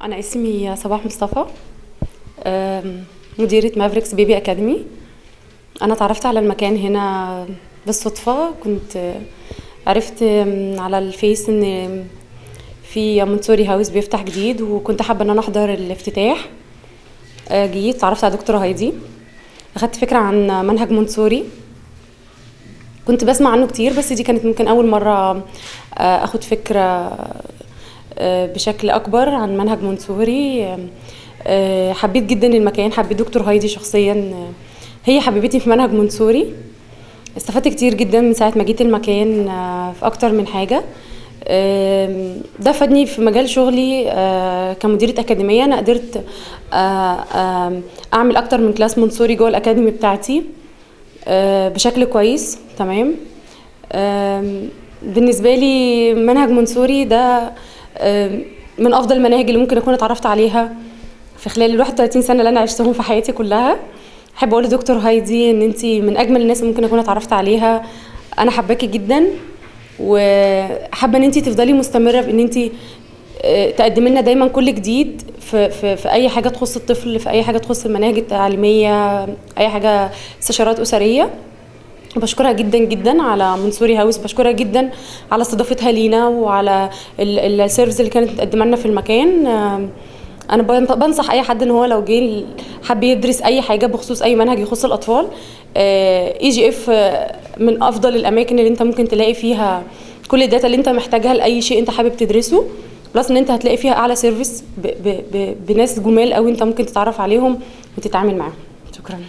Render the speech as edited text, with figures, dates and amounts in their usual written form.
أنا اسمي صباح مصطفى، مديرة مافريكس بيبي أكاديمي. أنا اتعرفت على المكان هنا بالصدفة. كنت عرفت على الفيس إن في مونتسوري هاوس بيفتح جديد، وكنت حابة إن أنا أحضر الافتتاح. جيت اتعرفت على دكتورة هايدي، أخدت فكرة عن منهج مونتسوري. كنت بسمع عنه كتير، بس دي كانت ممكن أول مرة أخد فكرة بشكل أكبر عن منهج مونتسوري. حبيت جدا المكان، حبيت دكتور هايدي شخصيا، هي حبيبتني في منهج مونتسوري. استفدت كتير جدا من ساعة ما جيت المكان في أكتر من حاجة. ده فادني في مجال شغلي كمديرة أكاديمية. أنا قدرت أعمل أكتر من كلاس مونتسوري جوه الأكاديمي بتاعتي بشكل كويس. تمام. بالنسبة لي منهج مونتسوري ده من أفضل المناهج اللي ممكن أكون اتعرفت عليها في خلال 31 سنة اللي أنا عشتهم في حياتي كلها. أحب أقول لدكتور هايدي إن أنتي من أجمل الناس اللي ممكن أكون اتعرفت عليها. أنا حباكي جدا، وحابة إن أنتي تفضلي مستمرة بإن أنتي تقدمي لنا دايما كل جديد في أي حاجة تخص الطفل، في أي حاجة تخص المناهج التعليمية، أي حاجة استشارات أسرية. بشكرها جدا جدا على مونتسوري هاوس، بشكرها جدا على استضافتها لينا وعلى السيرفيس اللي كانت مقدمه لنا في المكان. انا بنصح اي حد ان هو لو جه حب يدرس اي حاجه بخصوص اي منهج يخص الاطفال، EGF من افضل الاماكن اللي انت ممكن تلاقي فيها كل الداتا اللي انت محتاجها لاي شيء انت حابب تدرسه، بلس ان انت هتلاقي فيها اعلى سيرفيس بناس جمال قوي انت ممكن تتعرف عليهم وتتعامل معاهم. شكرا.